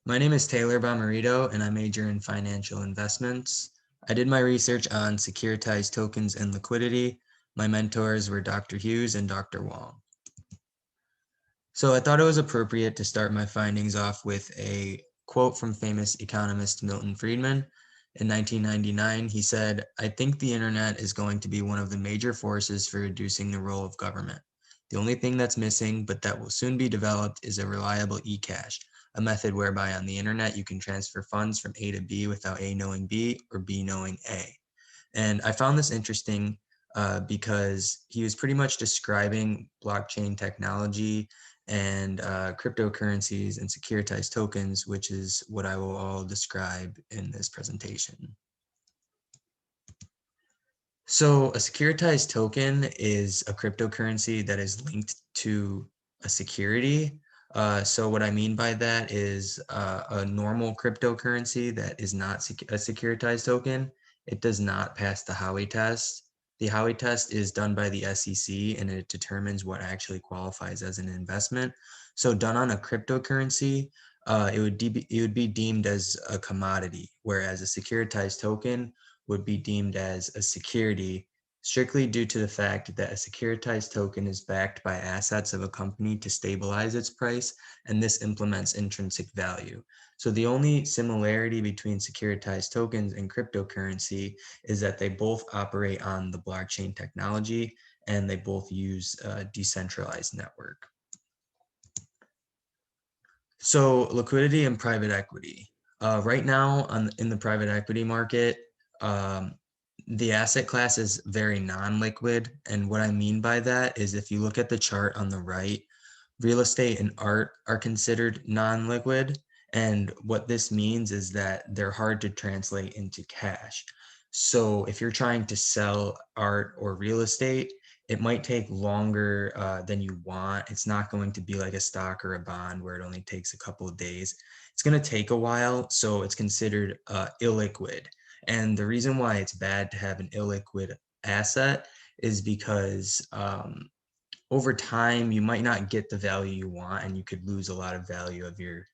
My name is Taylor Bommarito, and I major in financial investments. I did my research on securitized tokens and liquidity. My mentors were Dr. Hughes and Dr. Wong. So I thought it was appropriate to start my findings off with a quote from famous economist Milton Friedman. In 1999, he said, "I think the internet is going to be one of the major forces for reducing the role of government. The only thing that's missing, but that will soon be developed, is a reliable e-cash, a method whereby on the internet you can transfer funds from A to B without A knowing B or B knowing A." And I found this interesting because he was pretty much describing blockchain technology and cryptocurrencies and securitized tokens, which is what I will all describe in this presentation. So a securitized token is a cryptocurrency that is linked to a security. So what I mean by that is a normal cryptocurrency that is not a securitized token. It does not pass the Howey test. The Howey test is done by the SEC and it determines what actually qualifies as an investment. So done on a cryptocurrency, it would be deemed as a commodity, whereas a securitized token would be deemed as a security strictly due to the fact that a securitized token is backed by assets of a company to stabilize its price, and this implements intrinsic value. So the only similarity between securitized tokens and cryptocurrency is that they both operate on the blockchain technology and they both use a decentralized network. So liquidity and private equity. Right now in the private equity market, um, the asset class is very non-liquid. And what I mean by that is if you look at the chart on the right, real estate and art are considered non-liquid. And what this means is that they're hard to translate into cash. So if you're trying to sell art or real estate, it might take longer than you want. It's not going to be like a stock or a bond where it only takes a couple of days. It's going to take a while, so it's considered illiquid. And the reason why it's bad to have an illiquid asset is because over time, you might not get the value you want and you could lose a lot of value of your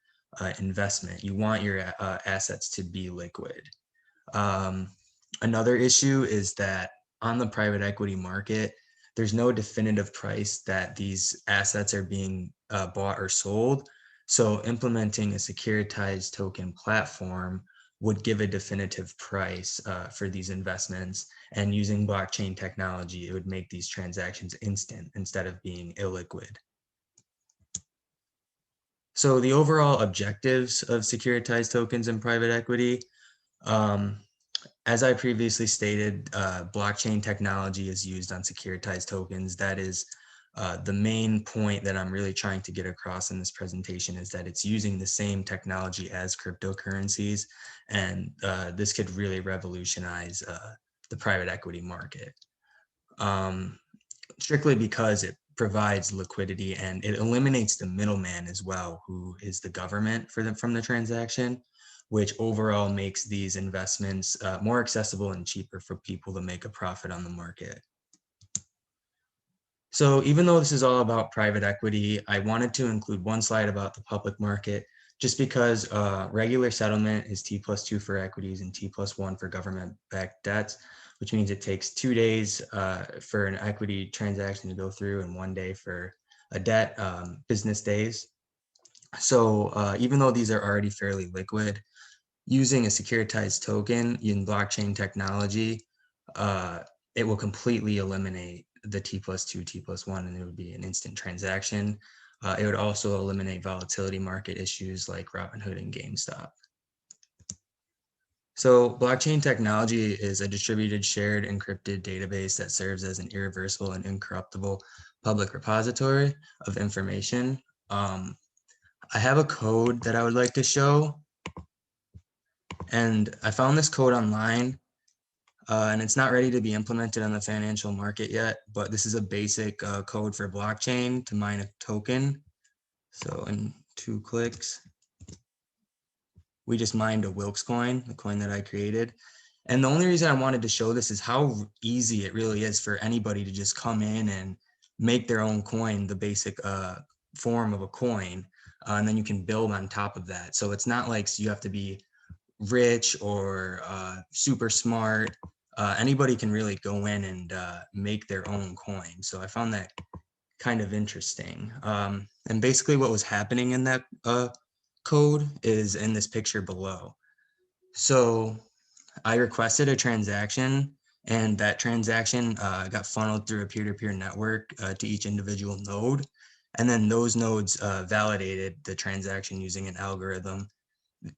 investment. You want your assets to be liquid. Um, Another issue is that on the private equity market, there's no definitive price that these assets are being bought or sold. So implementing a securitized token platform would give a definitive price for these investments. And using blockchain technology, it would make these transactions instant instead of being illiquid. So the overall objectives of securitized tokens and private equity, um, as I previously stated, blockchain technology is used on securitized tokens. That is the main point that I'm really trying to get across in this presentation, is that it's using the same technology as cryptocurrencies. And this could really revolutionize the private equity market. Strictly because it provides liquidity and it eliminates the middleman as well, who is the government from the transaction, which overall makes these investments more accessible and cheaper for people to make a profit on the market. So even though this is all about private equity, I wanted to include one slide about the public market, just because regular settlement is T+2 for equities and T+1 for government-backed debts, which means it takes 2 days for an equity transaction to go through and 1 day for a debt, business days. So even though these are already fairly liquid, using a securitized token in blockchain technology, it will completely eliminate the T+2, T+1, and it would be an instant transaction. It would also eliminate volatility market issues like Robinhood and GameStop. So blockchain technology is a distributed, shared, encrypted database that serves as an irreversible and incorruptible public repository of information. I have a code that I would like to show, and I found this code online. And it's not ready to be implemented on the financial market yet, but this is a basic code for blockchain to mine a token. So in 2 clicks, we just mined a Wilkes coin, the coin that I created. And the only reason I wanted to show this is how easy it really is for anybody to just come in and make their own coin, the basic form of a coin. and then you can build on top of that. So it's not like you have to be rich or super smart. Anybody can really go in and make their own coin. So I found that kind of interesting. And basically what was happening in that code is in this picture below. So I requested a transaction, and that transaction got funneled through a peer-to-peer network to each individual node. And then those nodes validated the transaction using an algorithm.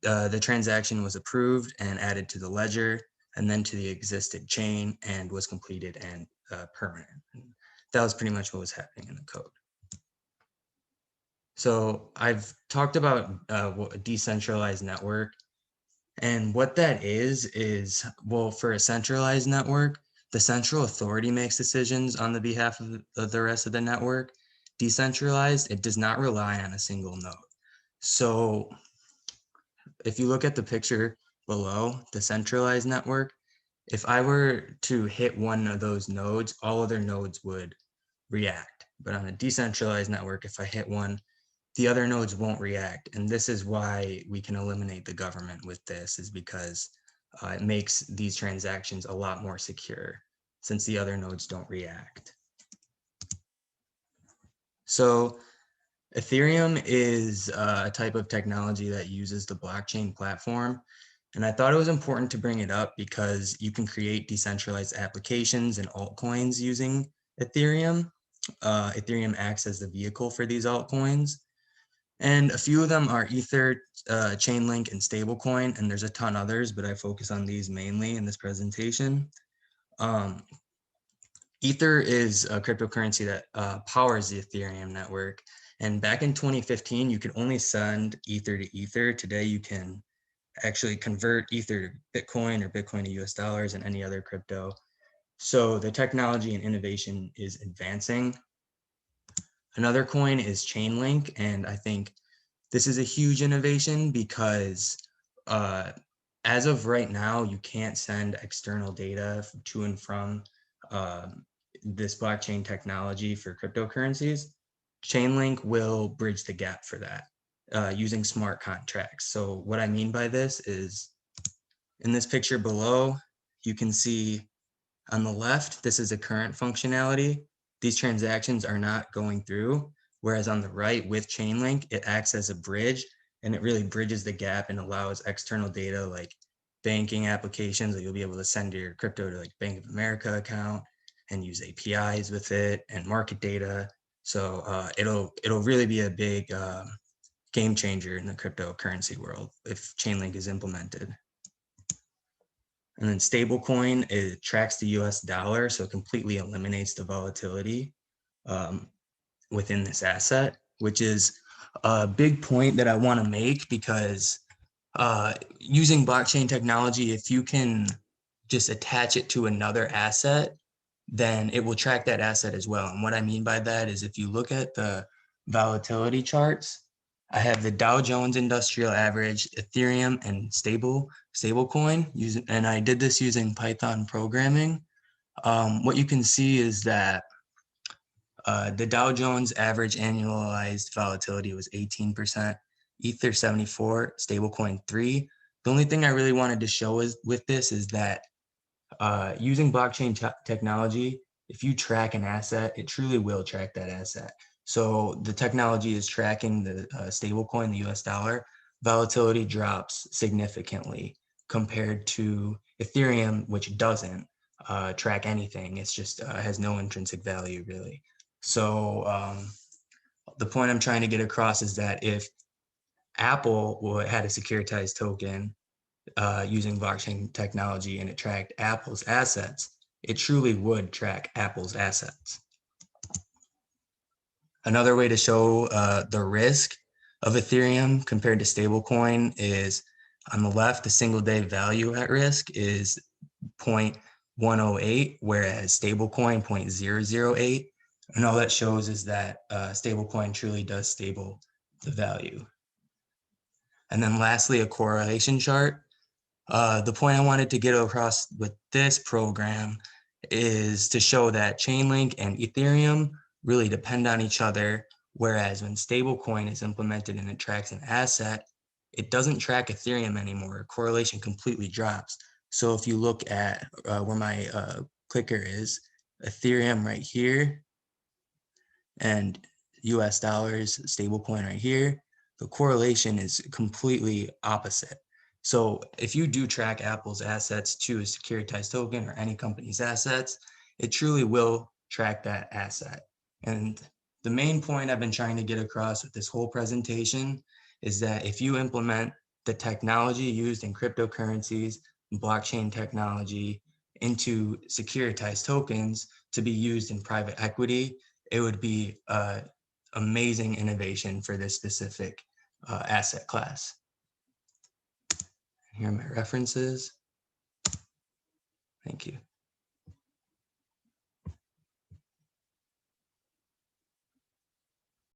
The transaction was approved and added to the ledger and then to the existing chain and was completed and permanent. And that was pretty much what was happening in the code. So I've talked about a decentralized network. And what that is, well, for a centralized network, the central authority makes decisions on the behalf of the rest of the network. Decentralized, it does not rely on a single node. So if you look at the picture below, the centralized network, if I were to hit one of those nodes, all other nodes would react. But on a decentralized network, if I hit one, the other nodes won't react. And this is why we can eliminate the government with this, is because it makes these transactions a lot more secure since the other nodes don't react. So Ethereum is a type of technology that uses the blockchain platform. And I thought it was important to bring it up because you can create decentralized applications and altcoins using Ethereum. Ethereum acts as the vehicle for these altcoins. And a few of them are Ether, Chainlink, and Stablecoin, and there's a ton others, but I focus on these mainly in this presentation. Ether is a cryptocurrency that powers the Ethereum network. And back in 2015, you could only send Ether to Ether. Today, you can actually convert Ether to Bitcoin or Bitcoin to US dollars and any other crypto. So the technology and innovation is advancing. Another coin is Chainlink, and I think this is a huge innovation because as of right now, you can't send external data to and from this blockchain technology for cryptocurrencies. Chainlink will bridge the gap for that using smart contracts. So what I mean by this is in this picture below, you can see on the left, this is a current functionality. These transactions are not going through, whereas on the right with Chainlink, it acts as a bridge and it really bridges the gap and allows external data like banking applications that you'll be able to send your crypto to like Bank of America account and use APIs with it and market data. So it'll really be a big game changer in the cryptocurrency world if Chainlink is implemented. And then stablecoin, it tracks the US dollar, so it completely eliminates the volatility within this asset, which is a big point that I want to make because using blockchain technology, if you can just attach it to another asset, then it will track that asset as well. And what I mean by that is if you look at the volatility charts, I have the Dow Jones Industrial Average, Ethereum, and stablecoin using, and I did this using Python programming. What you can see is that the Dow Jones average annualized volatility was 18%, Ether 74, stablecoin 3. The only thing I really wanted to show is with this is that using blockchain technology, if you track an asset, it truly will track that asset. So the technology is tracking the stablecoin, the US dollar. Volatility drops significantly compared to Ethereum, which doesn't track anything. It's just has no intrinsic value really. So the point I'm trying to get across is that if Apple had a securitized token using blockchain technology and it tracked Apple's assets, it truly would track Apple's assets. Another way to show the risk of Ethereum compared to stablecoin is on the left, the single day value at risk is 0.108, whereas stablecoin 0.008. And all that shows is that stablecoin truly does stable the value. And then lastly, a correlation chart. The point I wanted to get across with this program is to show that Chainlink and Ethereum really depend on each other. Whereas when stablecoin is implemented and it tracks an asset, it doesn't track Ethereum anymore. Correlation completely drops. So if you look at where my clicker is, Ethereum right here, and US dollars stablecoin right here, the correlation is completely opposite. So if you do track Apple's assets to a securitized token or any company's assets, it truly will track that asset. And the main point I've been trying to get across with this whole presentation is that if you implement the technology used in cryptocurrencies, blockchain technology into securitized tokens to be used in private equity, it would be an amazing innovation for this specific asset class. Here are my references. Thank you.